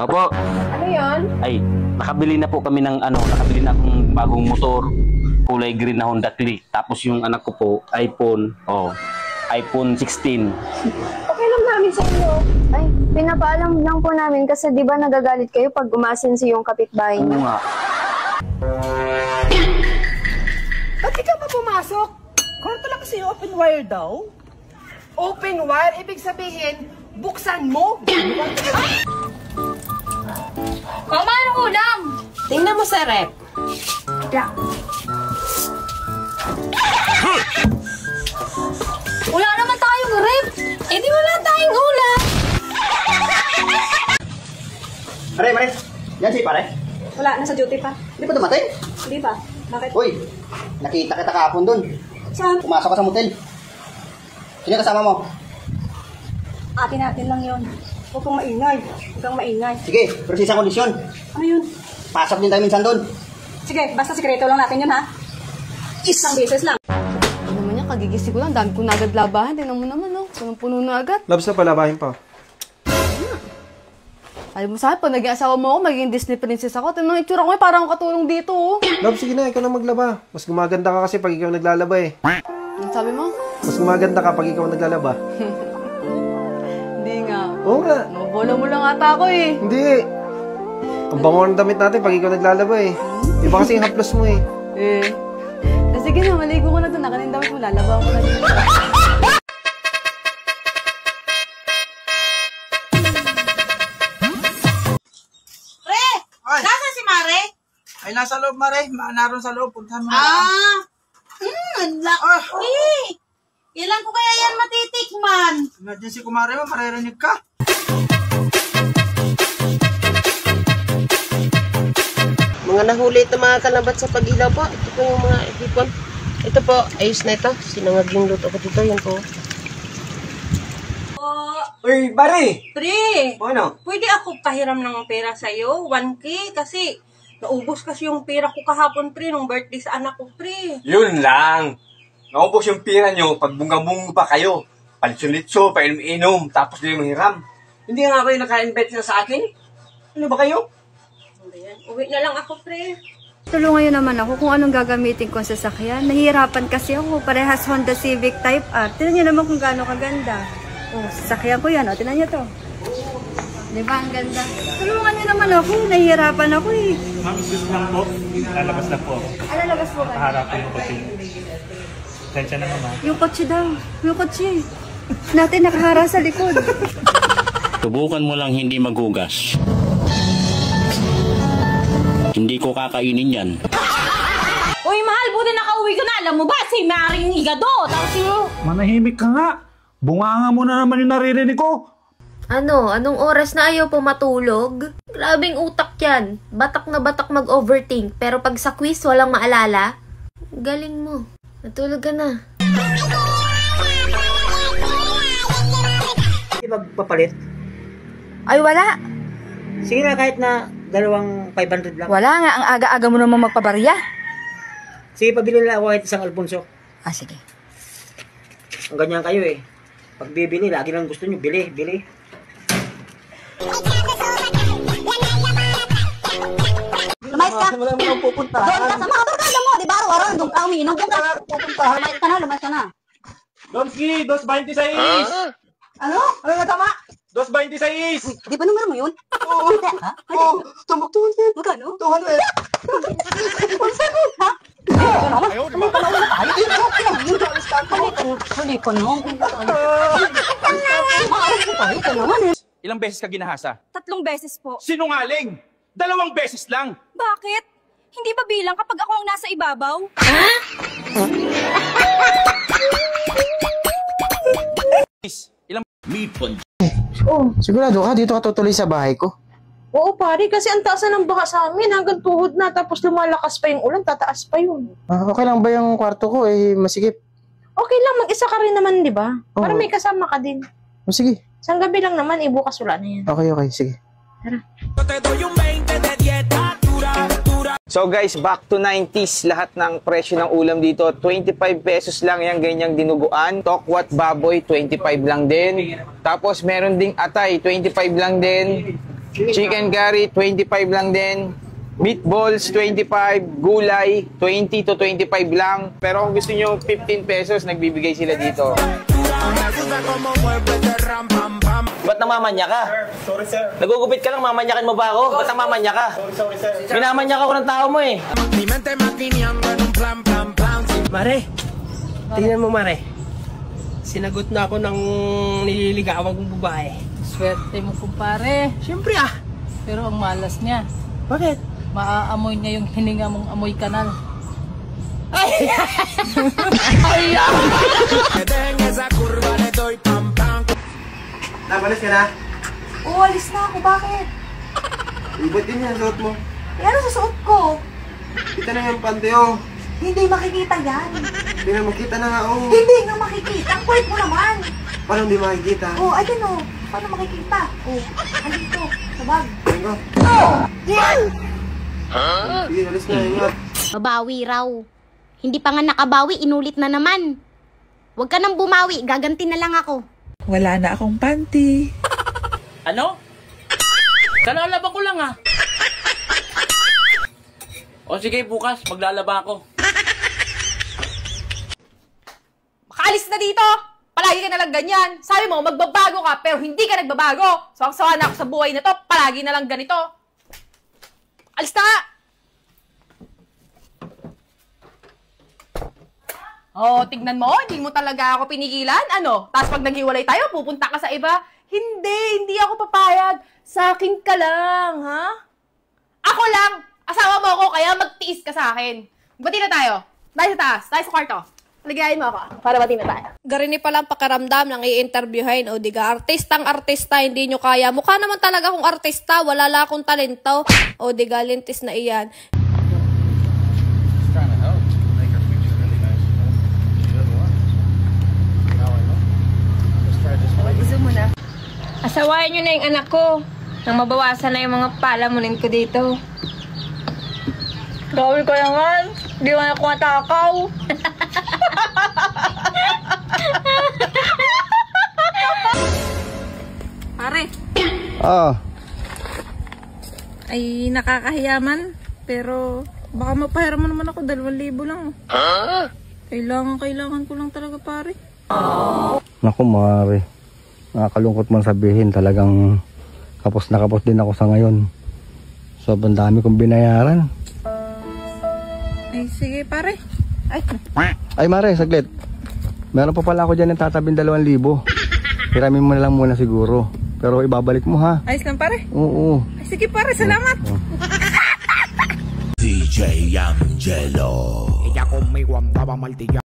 Opo. Ano yan? Ay, nakabili na po kami ng nakabili na akong bagong motor. Kulay green na Honda Click. Tapos yung anak ko po, iPhone 16. Okay lang namin sa inyo. Ay, pinapaalam lang po namin kasi di ba nagagalit kayo pag umasensi yung kapitbahay Oo niyo? nga. Ba't di ka pa pumasok? Kwarto lang kasi open wire daw. Open wire? Ibig sabihin, buksan mo? Mama, anong ulam? Tingnan mo sa rep. Wala naman tayong rep. Eh di wala tayong ulam. Mare. Yan si pare. Wala, nasa duty pa. Hindi pa dumating? Hindi pa. Bakit? Uy, nakita kita kahapon dun. Saan? Pumasok ka sa motel. Sino kasama mo? Atin natin lang yun. Huwag kang maingay. Huwag kang maingay. Sige, pero sa isang kondisyon. Ano yun? Pasok din tayo minsan dun. Sige, basta sikreto lang natin yun, ha? Isang beses lang. Ano naman yan, kagigising ko lang. Dami ko na agad labahan. Tingnan mo naman, no? Punong-puno na agad. Labs na palabahin pa. Alam mo sa akin, pag naging asawa mo ako, magiging Disney princess ako. Tingnan mo, itsura ko parang katulong dito, oh. Labs, sige na, ikaw na maglaba. Mas gumaganda ka kasi pag ikaw naglalaba eh. Ano sabi mo? Mas gumaganda ka pag ikaw naglalaba. Hindi nga. Oo nga. Nabola mo lang ata ako, eh. Hindi. Ang bango ng damit natin pag ikaw naglalaba eh. Iba kasi yung haplos mo eh. Sige na, maligo ko na doon. Nakanin damit mo, lalaba ko na dito. Nasaan si Mare? Ay, nasa loob, Mare. Naroon sa loob. Puntahan mo na. Ang laki. Ilan ko kaya yan matitikman? Emergency ko, Mare. Maririnig ka. Mga nahulit na mga kalabat sa pag-ilaw po. Ito po yung mga hipon. Ito po, ayos na ito. Sinangag yung luto ko dito. Yan po. Uy, Mare! Pre, Ano? pwede ako pahiram ng pera sa'yo? 1K? Kasi naubos kasi yung pera ko kahapon, pre, nung birthday sa anak ko, pre. Yun lang. Naubos yung pira nyo, pag bunga-bunga pa kayo. Palitso-litso, painom-inom, tapos di mahiram. Hindi nga kayo naka-invite na sa akin? Ano ba kayo? Uwi na lang ako, pre. Tulungan niyo naman ako kung anong gagamitin ko sa sasakyan. Nahihirapan kasi ako. Parehas Honda Civic Type R. Tignan niyo naman kung gaano kaganda. Oh, sasakyan ko yan. O, tignan niyo to. Diba? Ang ganda. Tulungan niyo naman ako. Nahihirapan ako eh. Ma'am, excuse lang po. Lalabas na po. Lalabas po ka? Harapin yung kotse. Tensya na naman. Yung kotse daw. Yung kotse. Natin nakahara sa likod. Subukan mo lang hindi maghugas. Hindi ko kakainin yan. Uy, mahal, buti nakauwi ko na. Alam mo ba, si Maring Igado. Tapos yung... Manahimik ka nga. Bunganga mo na naman yung naririnig ko. Ano? Anong oras na ayaw po matulog? Grabing utak yan. Batak na batak mag-overthink. Pero pag sa quiz walang maalala, galing mo. Natulog ka na. Hindi magpapalit? Ay, wala. Sige na, kahit na 2,500 lang. Wala nga. Ang aga-aga mo naman magpabarya. Sige, pabili na ako kahit isang Alfonso. Ah, sige. Ang ganyan kayo eh. Pag bibili, lagi lang gusto nyo, bili. Lumayas ka. Wala mo nang pupuntahan. Doon ka sa mga barkada mo. Di ba araw-araw nandun ka umiinom? Doon ka na pupuntahan. Lumayas ka na. Donski, 226! Ano? Ano nga tama? 226! Di ba numero mo yun? Oo. Ha? Oo. Tumbok 200. Magkano? 200. 100. Ha? Ayaw, di ba? Hali ko naman. Ilang beses ka ginahasa? 3 beses po. Sinungaling! 2 beses lang! Bakit? Hindi ba bilang kapag ako ang nasa ibabaw? Ilang meatball. Oh, sigurado ka dito ka tutuloy sa bahay ko? Oo, pare. Kasi ang taas na ng baka sa amin. Hanggang tuhod na. Tapos lumalakas pa yung ulan. Tataas pa yun. Okay lang ba yung kwarto ko eh masikip? Okay lang. Mag-isa ka rin naman, di ba? Para Oo. may kasama ka din. Oh, sige. Isang gabi lang naman. Bukas wala na yan. Okay, sige. Tara. So guys, back to 90s. Lahat ng presyo ng ulam dito, 25 pesos lang yung ganyang dinuguan. Tokwat baboy, 25 lang din. Tapos meron ding atay, 25 lang din. Chicken curry, 25 lang din. Meatballs, 25. Gulay, 20 to 25 lang. Pero kung gusto nyo 15 pesos, nagbibigay sila dito. Ba't namamanya ka? Sorry, sir. Nagugupit ka lang, mamanyakin mo ba ako? Ba't namamanya ka? Sorry, sir. Minamanyak ako ng tao mo eh. Mare, tingnan mo Mare. Sinagot na ako ng nililigawan kong babae. Swerte mo, kumpare. Siyempre Pero ang malas niya. Bakit? Maaamoy niya yung hininga mong amoy kanal. Ay! Nabalis ka na? Oo, alis na ako. Bakit? Ba't din yan suot mo? Eh, ano susuot ko? Kita na yung pante, oh. Hindi makikita yan. Hindi na makita na nga, oh. Hindi nga makikita. Ang kulit mo naman. Paano hindi makikita? Oo, ayun o. Paano makikita? Oo, andito. Sa bag. Ano? Sige, alis na, ingat. Babawi raw. Hindi pa nga nakabawi, inulit na naman. Huwag ka nang bumawi, gaganti na lang ako. Wala na akong panty. Ano? Kalalaba ko lang ah. O sige, bukas maglalaba ako. Makaalis na dito! Palagi ka nalang ganyan. Sabi mo, magbabago ka, pero hindi ka nagbabago. So, ang sawa na ako sa buhay na to, palagi na lang ganito. Alis na! Oh, tignan mo, hindi mo talaga ako pinigilan. Ano? Tapos pag naghiwalay tayo, pupunta ka sa iba. Hindi ako papayag. Sa akin ka lang, ha? Ako lang! Asawa mo ako, kaya magtiis ka sa akin. Bati na tayo. Tayo sa taas, tayo sa kwarto. Ligayin mo ako, para bati na tayo. Garini palang pakaramdam ng i-interviewin. O diga, artistang artista, hindi nyo kaya. Mukha naman talaga akong artista, wala lang akong talento. O diga, lintis na iyan. Gusto mo na? Asawain nyo na yung anak ko. Nang mabawasan na yung mga palamunin ko dito. Gawin ko naman. Hindi ko na kumatakaw. Pare. Ay, nakakahiyaman. Pero, baka mapahiram mo naman ako. 2,000 lang. Kailangan ko lang talaga, pare. Naku, Mare. Nakakalungkot man sabihin. Talagang kapos na kapos din ako sa ngayon. Sobrang dami kong binayaran. Ay, sige, pare. Ay, Mare, saglit. Meron pa pala ako dyan ng tatabing 2,000. Hiramin mo na lang muna siguro. Pero ibabalik mo, ha? Ayos lang, pare. Oo. Ay, sige, pare. Salamat. DJ Angelo. Ella conmigo andaba mal día.